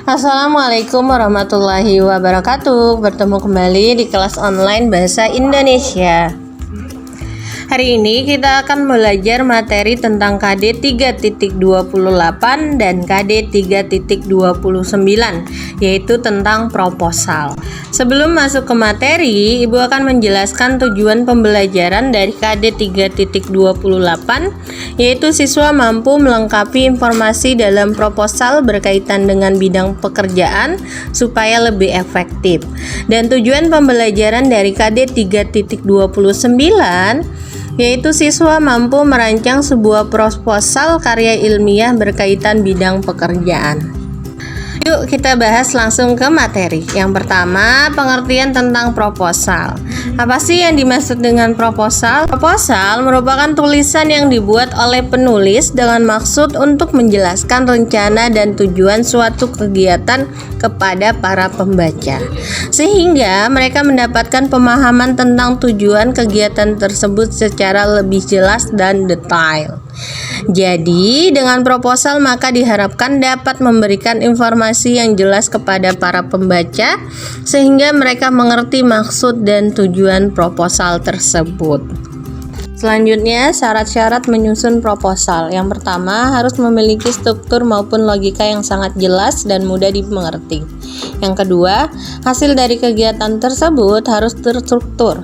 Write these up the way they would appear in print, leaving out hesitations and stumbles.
Assalamualaikum warahmatullahi wabarakatuh. Bertemu kembali di kelas online Bahasa Indonesia. Hari ini kita akan belajar materi tentang KD 3.28 dan KD 3.29, yaitu tentang proposal. Sebelum masuk ke materi, Ibu akan menjelaskan tujuan pembelajaran dari KD 3.28, yaitu siswa mampu melengkapi informasi dalam proposal berkaitan dengan bidang pekerjaan supaya lebih efektif. Dan tujuan pembelajaran dari KD 3.29 yaitu siswa mampu merancang sebuah proposal karya ilmiah berkaitan bidang pekerjaan. Yuk kita bahas langsung ke materi. Yang pertama, pengertian tentang proposal. Apa sih yang dimaksud dengan proposal? Proposal merupakan tulisan yang dibuat oleh penulis dengan maksud untuk menjelaskan rencana dan tujuan suatu kegiatan kepada para pembaca, sehingga mereka mendapatkan pemahaman tentang tujuan kegiatan tersebut secara lebih jelas dan detail. Jadi, dengan proposal maka diharapkan dapat memberikan informasi yang jelas kepada para pembaca sehingga mereka mengerti maksud dan tujuan proposal tersebut. Selanjutnya, syarat-syarat menyusun proposal. Yang pertama, harus memiliki struktur maupun logika yang sangat jelas dan mudah dimengerti. Yang kedua, hasil dari kegiatan tersebut harus terstruktur.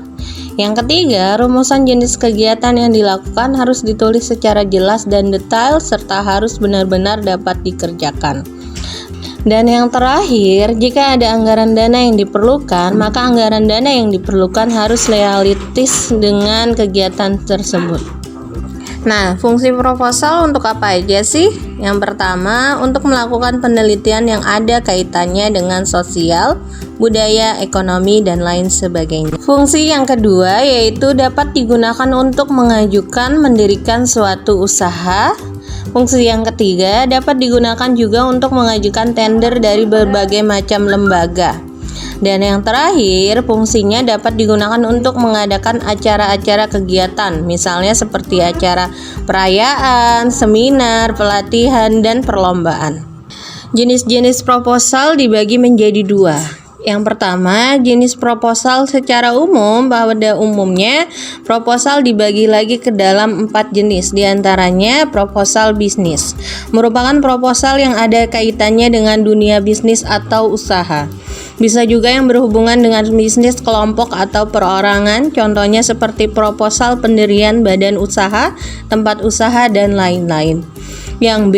Yang ketiga, rumusan jenis kegiatan yang dilakukan harus ditulis secara jelas dan detail serta harus benar-benar dapat dikerjakan. Dan yang terakhir, jika ada anggaran dana yang diperlukan, maka anggaran dana yang diperlukan harus realistis dengan kegiatan tersebut. Nah, fungsi proposal untuk apa aja sih? Yang pertama, untuk melakukan penelitian yang ada kaitannya dengan sosial, budaya, ekonomi, dan lain sebagainya. Fungsi yang kedua yaitu dapat digunakan untuk mengajukan mendirikan suatu usaha. Fungsi yang ketiga dapat digunakan juga untuk mengajukan tender dari berbagai macam lembaga. Dan yang terakhir, fungsinya dapat digunakan untuk mengadakan acara-acara kegiatan, misalnya seperti acara perayaan, seminar, pelatihan, dan perlombaan. Jenis-jenis proposal dibagi menjadi dua. Yang pertama, jenis proposal secara umum. Pada umumnya, proposal dibagi lagi ke dalam 4 jenis. Di antaranya, proposal bisnis merupakan proposal yang ada kaitannya dengan dunia bisnis atau usaha. Bisa juga yang berhubungan dengan bisnis kelompok atau perorangan, contohnya seperti proposal pendirian badan usaha, tempat usaha, dan lain-lain. Yang B,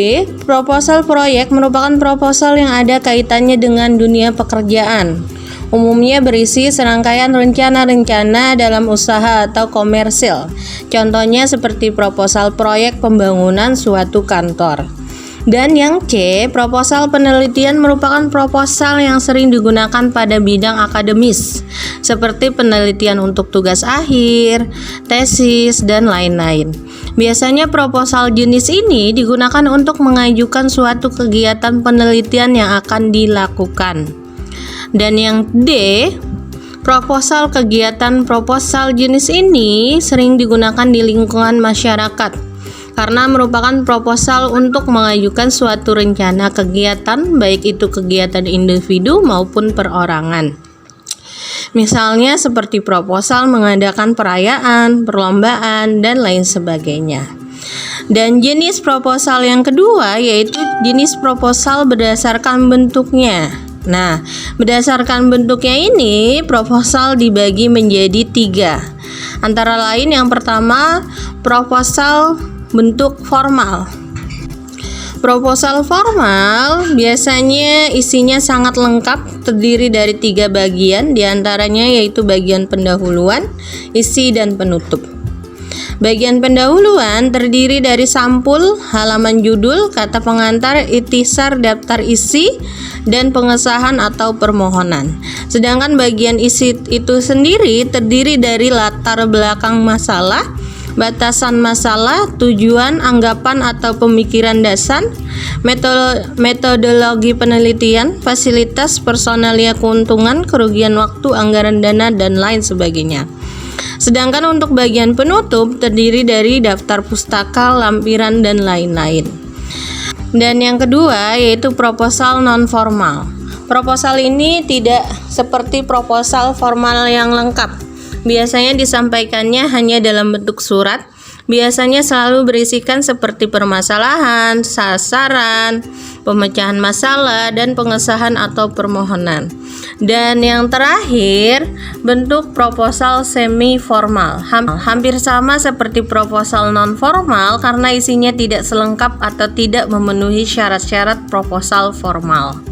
proposal proyek merupakan proposal yang ada kaitannya dengan dunia pekerjaan. Umumnya berisi serangkaian rencana-rencana dalam usaha atau komersil. Contohnya seperti proposal proyek pembangunan suatu kantor. Dan yang C, proposal penelitian merupakan proposal yang sering digunakan pada bidang akademis, seperti penelitian untuk tugas akhir, tesis, dan lain-lain. Biasanya proposal jenis ini digunakan untuk mengajukan suatu kegiatan penelitian yang akan dilakukan. Dan yang D, proposal kegiatan proposal jenis ini sering digunakan di lingkungan masyarakat karena merupakan proposal untuk mengajukan suatu rencana kegiatan, baik itu kegiatan individu maupun perorangan. Misalnya seperti proposal mengadakan perayaan, perlombaan, dan lain sebagainya. Dan jenis proposal yang kedua yaitu jenis proposal berdasarkan bentuknya. Nah, berdasarkan bentuknya ini, proposal dibagi menjadi 3. Antara lain yang pertama, proposal bentuk formal. Proposal formal biasanya isinya sangat lengkap, terdiri dari 3 bagian, diantaranya yaitu bagian pendahuluan, isi, dan penutup. Bagian pendahuluan terdiri dari sampul, halaman judul, kata pengantar, ikhtisar, daftar isi, dan pengesahan atau permohonan. Sedangkan bagian isi itu sendiri terdiri dari latar belakang masalah, batasan masalah, tujuan, anggapan atau pemikiran dasar, metodologi penelitian, fasilitas, personalia, keuntungan, kerugian waktu, anggaran dana, dan lain sebagainya. Sedangkan untuk bagian penutup terdiri dari daftar pustaka, lampiran, dan lain-lain. Dan yang kedua yaitu proposal non formal. Proposal ini tidak seperti proposal formal yang lengkap. Biasanya disampaikannya hanya dalam bentuk surat. Biasanya selalu berisikan seperti permasalahan, sasaran, pemecahan masalah, dan pengesahan atau permohonan. Dan yang terakhir, bentuk proposal semi formal. Hampir sama seperti proposal non formal karena isinya tidak selengkap atau tidak memenuhi syarat-syarat proposal formal.